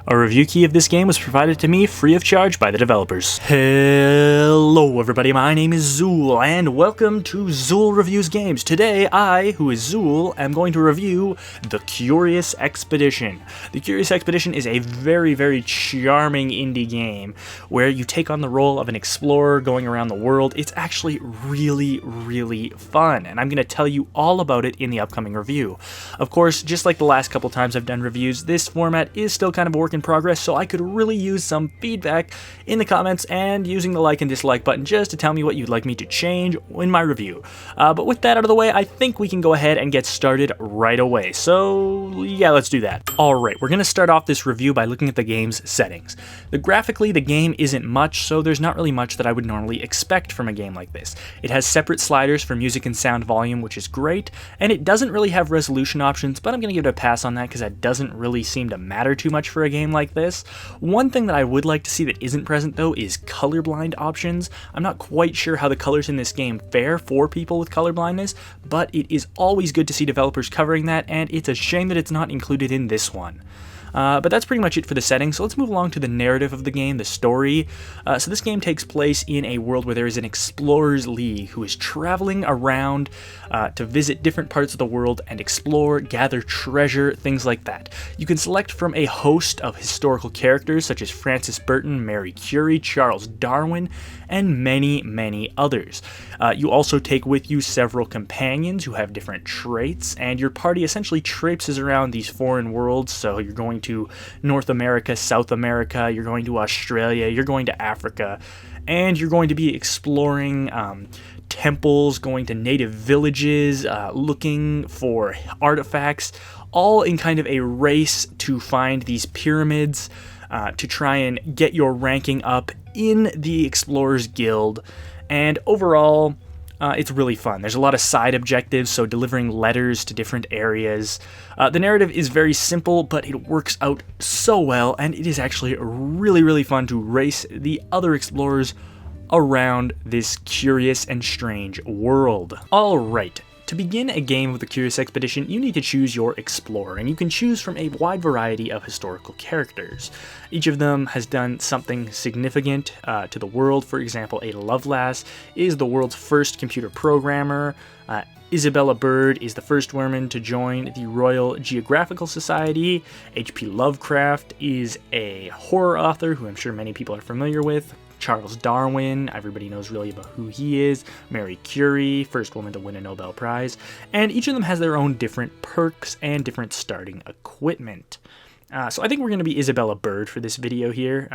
A review key of this game was provided to me free of charge by the developers. Hello everybody, my name is Xuul, and welcome to Xuul Reviews Games. Today, I, who is Xuul, am going to review The Curious Expedition. The Curious Expedition is a very, very charming indie game where you take on the role of an explorer going around the world. It's actually really, really fun, and I'm going to tell you all about it in the upcoming review. Of course, just like the last couple times I've done reviews, this format is still kind of a work in progress, so I could really use some feedback in the comments and using the like and dislike button just to tell me what you'd like me to change in my review. But with that out of the way, I think we can go ahead and get started right away. So yeah, let's do that. Alright, we're going to start off this review by looking at the game's settings. Graphically, the game isn't much, so there's not really much that I would normally expect from a game like this. It has separate sliders for music and sound volume, which is great, and it doesn't really have resolution options, but I'm going to give it a pass on that because that doesn't really seem to matter too much for a game like this. One thing that I would like to see that isn't present though is colorblind options. I'm not quite sure how the colors in this game fare for people with colorblindness, but it is always good to see developers covering that, and it's a shame that it's not included in this one. But that's pretty much it for the settings, so let's move along to the narrative of the game, the story. So this game takes place in a world where there is an explorers league who is traveling around to visit different parts of the world and explore, gather treasure, things like that. You can select from a host of historical characters such as Francis Burton, Mary Curie, Charles Darwin, and many, many others. You also take with you several companions who have different traits, and your party essentially traipses around these foreign worlds. So you're going to North America, South America, you're going to Australia, you're going to Africa, and you're going to be exploring temples, going to native villages, looking for artifacts, all in kind of a race to find these pyramids, to try and get your ranking up in the Explorers Guild. And overall, it's really fun. There's a lot of side objectives, so delivering letters to different areas. The narrative is very simple, but it works out so well, and it is actually really, really fun to race the other explorers around this curious and strange world. Alright, to begin a game of the Curious Expedition, you need to choose your explorer, and you can choose from a wide variety of historical characters. Each of them has done something significant to the world. For example, Ada Lovelace is the world's first computer programmer. Isabella Bird is the first woman to join the Royal Geographical Society. H.P. Lovecraft is a horror author who I'm sure many people are familiar with. Charles Darwin, everybody knows really about who he is. Mary Curie, first woman to win a Nobel Prize. And each of them has their own different perks and different starting equipment. So I think we're going to be Isabella Bird for this video here.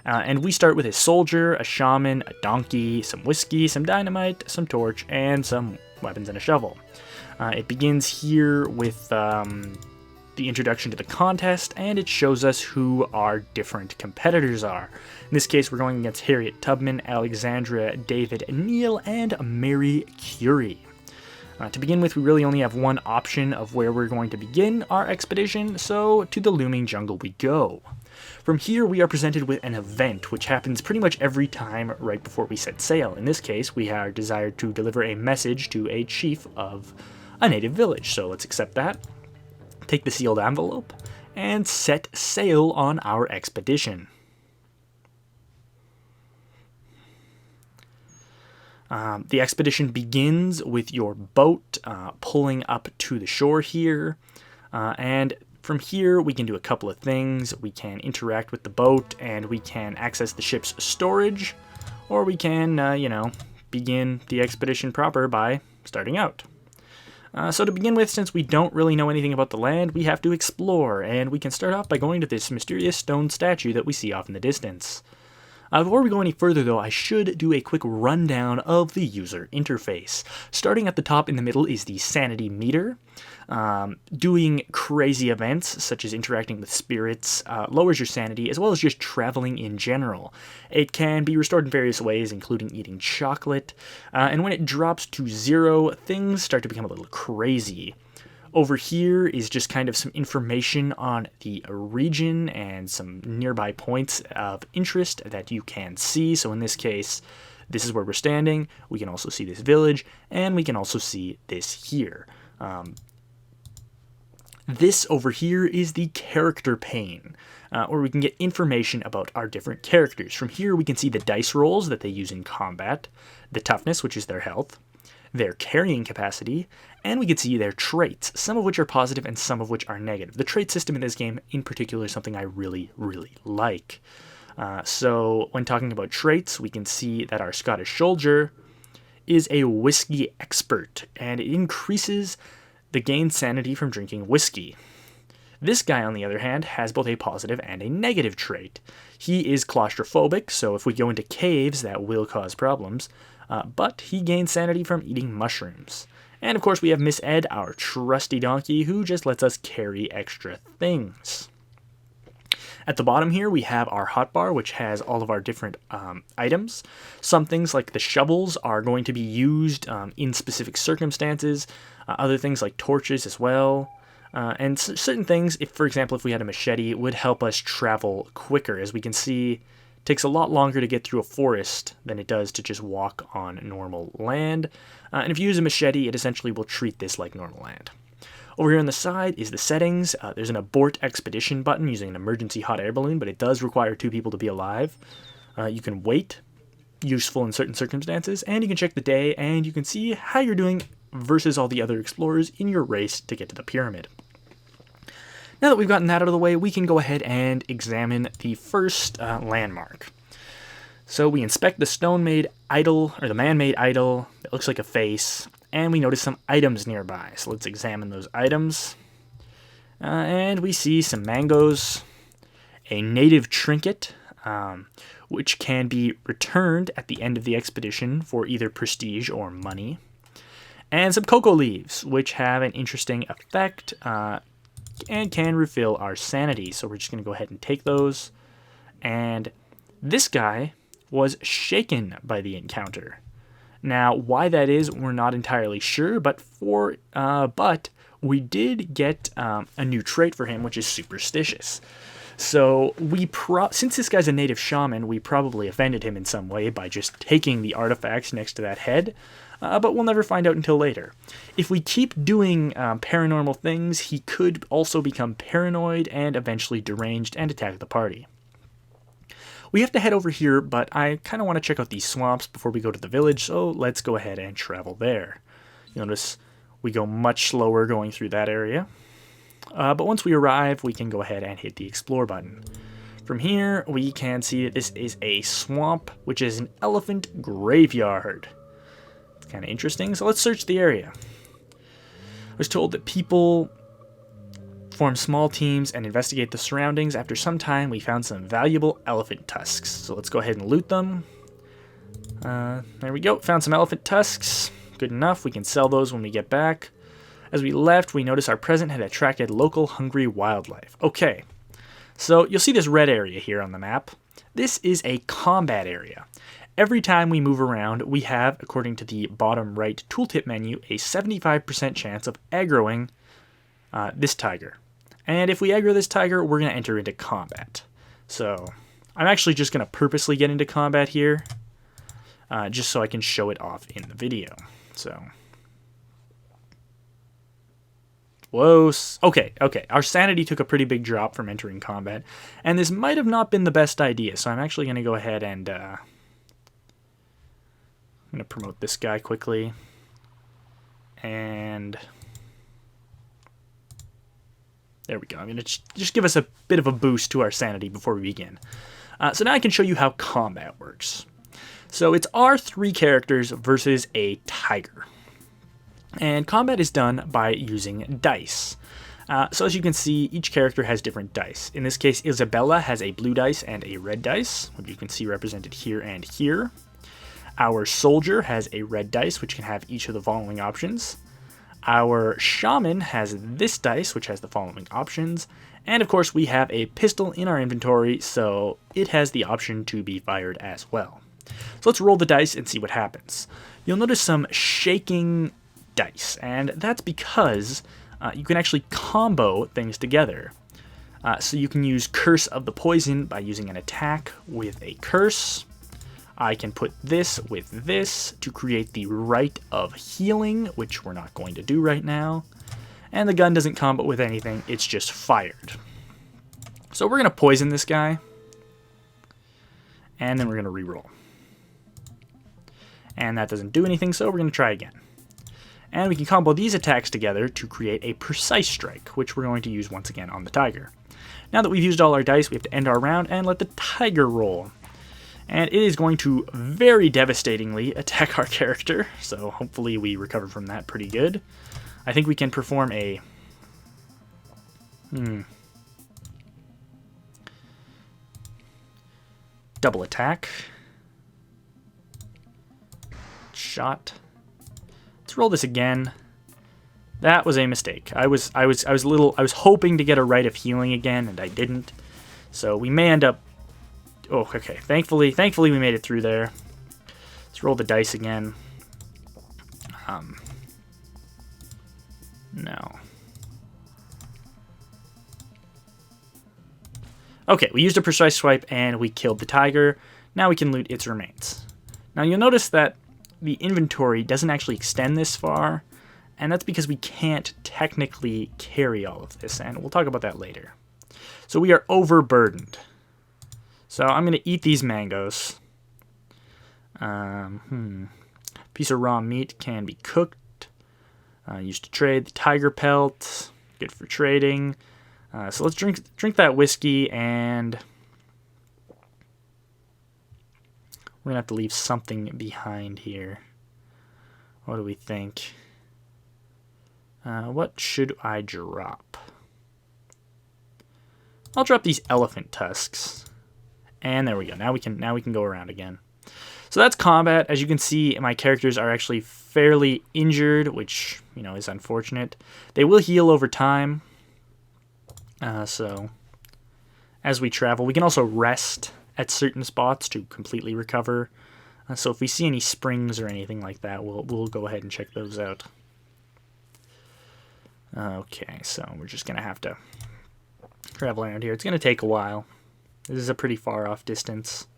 And we start with a soldier, a shaman, a donkey, some whiskey, some dynamite, some torch, and some weapons and a shovel. It begins here with the introduction to the contest, and it shows us who our different competitors are. In this case, we're going against Harriet Tubman, Alexandra David Neal, and Mary Curie. To begin with, we really only have one option of where we're going to begin our expedition, so to the looming jungle we go. From here, we are presented with an event, which happens pretty much every time right before we set sail. In this case, we are desired to deliver a message to a chief of a native village, so let's accept that. Take the sealed envelope, and set sail on our expedition. The expedition begins with your boat pulling up to the shore here, and from here we can do a couple of things. We can interact with the boat, and we can access the ship's storage, or we can, begin the expedition proper by starting out. So to begin with, since we don't really know anything about the land, we have to explore, and we can start off by going to this mysterious stone statue that we see off in the distance. Before we go any further though, I should do a quick rundown of the user interface. Starting at the top in the middle is the sanity meter. Doing crazy events, such as interacting with spirits, lowers your sanity, as well as just traveling in general. It can be restored in various ways, including eating chocolate, and when it drops to 0, things start to become a little crazy. Over here is just kind of some information on the region and some nearby points of interest that you can see. So in this case, This is where we're standing. We can also see this village, and we can also see this here. This over here is the character pane, where we can get information about our different characters. From here, we can see the dice rolls that they use in combat, the toughness, which is their health, their carrying capacity, and we can see their traits, some of which are positive and some of which are negative. The trait system in this game in particular is something I really, really like. So when talking about traits, we can see that our Scottish soldier is a whiskey expert, and it increases the gained sanity from drinking whiskey. This guy, on the other hand, has both a positive and a negative trait. He is claustrophobic, so if we go into caves, that will cause problems, but he gains sanity from eating mushrooms. And of course, we have Miss Ed, our trusty donkey, who just lets us carry extra things. At the bottom here, we have our hotbar, which has all of our different items. Some things like the shovels are going to be used in specific circumstances. Other things like torches as well. And certain things, for example, if we had a machete, would help us travel quicker. As we can see, it takes a lot longer to get through a forest than it does to just walk on normal land. And if you use a machete, it essentially will treat this like normal land. Over here on the side is the settings. There's an abort expedition button using an emergency hot air balloon, but it does require 2 people to be alive. You can wait, useful in certain circumstances, and you can check the day, and you can see how you're doing versus all the other explorers in your race to get to the pyramid. Now that we've gotten that out of the way, we can go ahead and examine the first landmark. So we inspect the stone-made idol, or the man-made idol that looks like a face, and we notice some items nearby. So let's examine those items. And we see some mangoes, a native trinket, which can be returned at the end of the expedition for either prestige or money, and some cocoa leaves, which have an interesting effect and can refill our sanity. So we're just going to go ahead and take those. And this guy was shaken by the encounter. Now, why that is, we're not entirely sure, but we did get a new trait for him, which is superstitious. So since this guy's a native shaman, we probably offended him in some way by just taking the artifacts next to that head, but we'll never find out until later. If we keep doing paranormal things, he could also become paranoid and eventually deranged and attack the party. We have to head over here, but I kind of want to check out these swamps before we go to the village, so let's go ahead and travel there. You'll notice we go much slower going through that area. But once we arrive, we can go ahead and hit the explore button. From here, we can see that this is a swamp, which is an elephant graveyard. It's kind of interesting, so let's search the area. I was told that people form small teams and investigate the surroundings. After some time, we found some valuable elephant tusks. So let's go ahead and loot them. There we go. Found some elephant tusks. Good enough. We can sell those when we get back. As we left, we noticed our present had attracted local hungry wildlife. Okay, so you'll see this red area here on the map. This is a combat area. Every time we move around, we have, according to the bottom right tooltip menu, a 75% chance of aggroing this tiger. And if we aggro this tiger, we're going to enter into combat. So I'm actually just going to purposely get into combat here, just so I can show it off in the video. So, whoa, okay, our sanity took a pretty big drop from entering combat, and this might have not been the best idea, so I'm actually going to go ahead and I'm going to promote this guy quickly, and there we go. I'm going to just give us a bit of a boost to our sanity before we begin. So now I can show you how combat works. So it's our 3 characters versus a tiger. And combat is done by using dice. So as you can see, each character has different dice. In this case, Isabella has a blue dice and a red dice, which you can see represented here and here. Our soldier has a red dice, which can have each of the following options. Our shaman has this dice, which has the following options. And of course, we have a pistol in our inventory, so it has the option to be fired as well. So let's roll the dice and see what happens. You'll notice some shaking dice, and that's because you can actually combo things together. So you can use Curse of the Poison by using an attack with a curse. I can put this with this to create the Rite of Healing, which we're not going to do right now. And the gun doesn't combat with anything, it's just fired. So we're going to poison this guy. And then we're going to reroll. And that doesn't do anything, so we're going to try again. And we can combo these attacks together to create a Precise Strike, which we're going to use once again on the tiger. Now that we've used all our dice, we have to end our round and let the tiger roll. And it is going to very devastatingly attack our character, so hopefully we recover from that pretty good. I think we can perform a... double attack. Shot. Let's roll this again. That was a mistake. I was hoping to get a Rite of Healing again, and I didn't. So we may end up... Oh, okay. Thankfully we made it through there. Let's roll the dice again. No. Okay, we used a Precise Swipe, and we killed the tiger. Now we can loot its remains. Now you'll notice that the inventory doesn't actually extend this far, and that's because we can't technically carry all of this, and we'll talk about that later. So we are overburdened. So I'm going to eat these mangoes. Piece of raw meat can be cooked. Used to trade. The tiger pelt, good for trading. So let's drink that whiskey, and we're going to have to leave something behind here. What do we think? What should I drop? I'll drop these elephant tusks. And there we go. Now we can go around again. So that's combat. As you can see, my characters are actually fairly injured, which, you know, is unfortunate. They will heal over time. So as we travel, we can also rest at certain spots to completely recover. So if we see any springs or anything like that, we'll go ahead and check those out. Okay, so we're just going to have to travel around here. It's going to take a while. This is a pretty far off distance.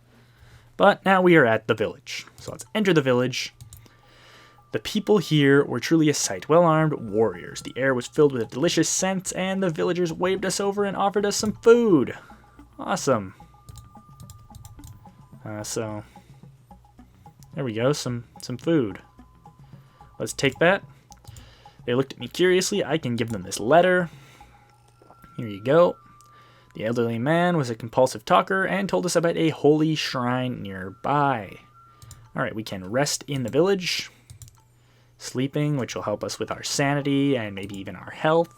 But now we are at the village. So let's enter the village. The people here were truly a sight. Well-armed warriors. The air was filled with a delicious scent, and the villagers waved us over and offered us some food. Awesome. So there we go, some food. Let's take that. They looked at me curiously. I can give them this letter. Here you go. The elderly man was a compulsive talker and told us about a holy shrine nearby. Alright, we can rest in the village. Sleeping, which will help us with our sanity and maybe even our health.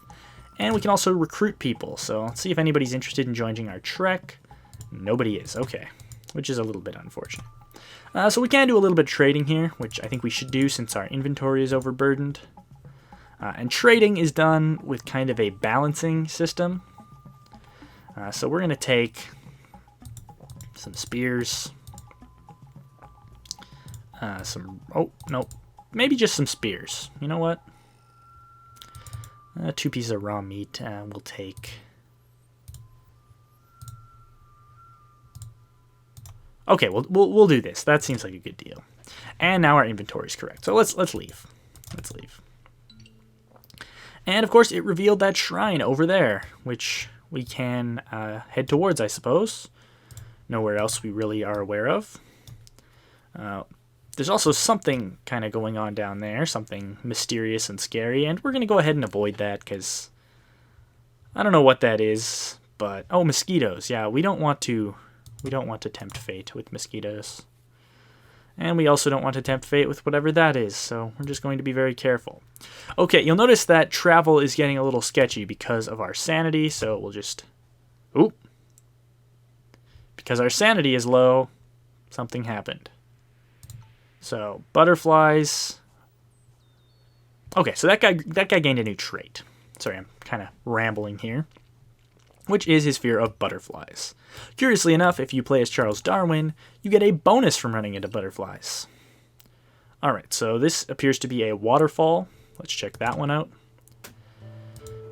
And we can also recruit people. So let's see if anybody's interested in joining our trek. Nobody is. Okay. Which is a little bit unfortunate. So we can do a little bit of trading here, which I think we should do since our inventory is overburdened. And trading is done with kind of a balancing system. So we're going to take some spears. Maybe just some spears. You know what? 2 pieces of raw meat. We'll take... Okay, we'll do this. That seems like a good deal. And now our inventory is correct. So let's leave. Let's leave. And of course, it revealed that shrine over there, which we can head towards, I suppose. Nowhere else we really are aware of. There's also something kind of going on down there, something mysterious and scary, and we're going to go ahead and avoid that because I don't know what that is, but oh, mosquitoes. Yeah, we don't want to tempt fate with mosquitoes. And we also don't want to tempt fate with whatever that is, so we're just going to be very careful. Okay, you'll notice that travel is getting a little sketchy because of our sanity, so we'll just... Oop! Because our sanity is low, something happened. So, butterflies... Okay, so that guy gained a new trait. Sorry, I'm kind of rambling here. Which is his fear of butterflies. Curiously enough, if you play as Charles Darwin, you get a bonus from running into butterflies. Alright, so this appears to be a waterfall. Let's check that one out.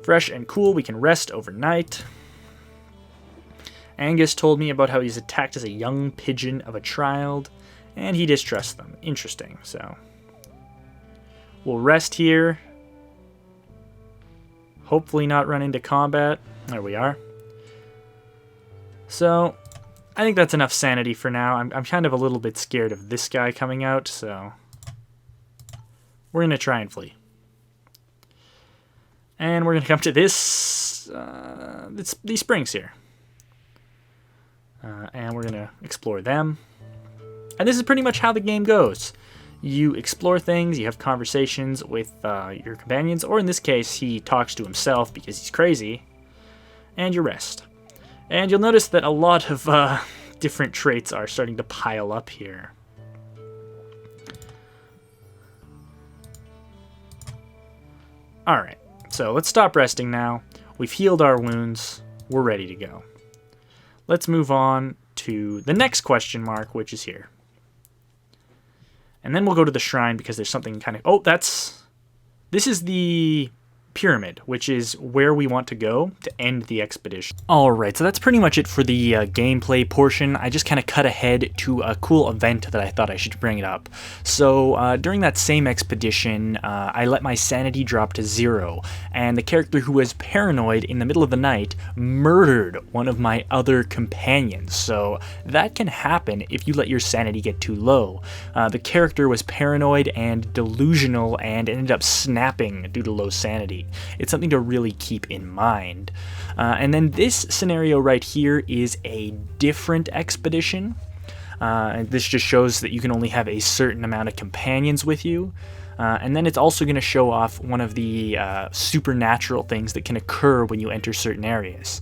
Fresh and cool, we can rest overnight. Angus told me about how he's attacked as a young pigeon of a child, And he distrusts them. Interesting. So we'll rest here. Hopefully not run into combat. There we are. So I think that's enough sanity for now. I'm kind of a little bit scared of this guy coming out, so we're going to try and flee. And we're going to come to these springs here. And we're going to explore them. And this is pretty much how the game goes. You explore things, you have conversations with your companions, or in this case, he talks to himself because he's crazy, and you rest. And you'll notice that a lot of different traits are starting to pile up here. Alright, so let's stop resting now. We've healed our wounds. We're ready to go. Let's move on to the next question mark, which is here. And then we'll go to the shrine because there's something kind of... Oh, this is the pyramid, which is where we want to go to end the expedition. Alright, so that's pretty much it for the gameplay portion. I just kind of cut ahead to a cool event that I thought I should bring it up. So during that same expedition, I let my sanity drop to 0, and the character who was paranoid in the middle of the night murdered one of my other companions. So that can happen if you let your sanity get too low. The character was paranoid and delusional and ended up snapping due to low sanity. It's something to really keep in mind. And then this scenario right here is a different expedition. And this just shows that you can only have a certain amount of companions with you. And then it's also going to show off one of the supernatural things that can occur when you enter certain areas.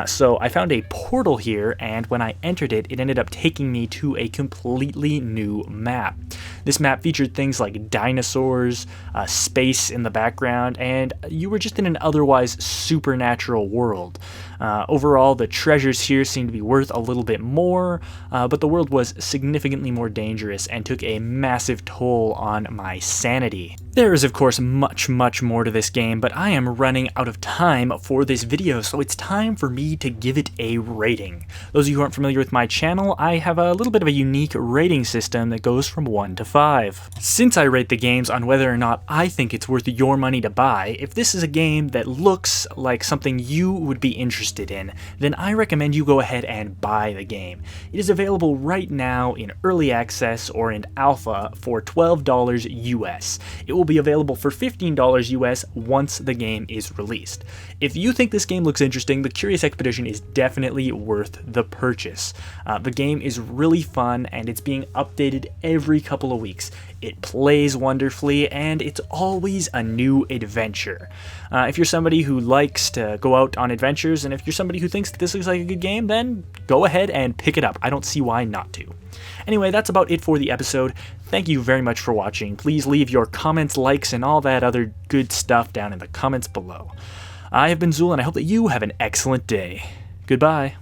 So I found a portal here, and when I entered it, it ended up taking me to a completely new map. This map featured things like dinosaurs, space in the background, and you were just in an otherwise supernatural world. Overall, the treasures here seemed to be worth a little bit more, but the world was significantly more dangerous and took a massive toll on my sanity. There is, of course, much more to this game, but I am running out of time for this video, so it's time for me to give it a rating. Those of you who aren't familiar with my channel, I have a little bit of a unique rating system that goes from 1 to 5. Since I rate the games on whether or not I think it's worth your money to buy, if this is a game that looks like something you would be interested in, then I recommend you go ahead and buy the game. It is available right now in early access or in alpha for $12 US. It will be available for $15 US once the game is released. If you think this game looks interesting, the Curious Expedition is definitely worth the purchase. The game is really fun and it's being updated every couple of weeks. It plays wonderfully and it's always a new adventure. If you're somebody who likes to go out on adventures, and if you're somebody who thinks that this looks like a good game, then go ahead and pick it up. I don't see why not to. Anyway, that's about it for the episode. Thank you very much for watching. Please leave your comments, likes, and all that other good stuff down in the comments below. I have been Xuul, and I hope that you have an excellent day. Goodbye.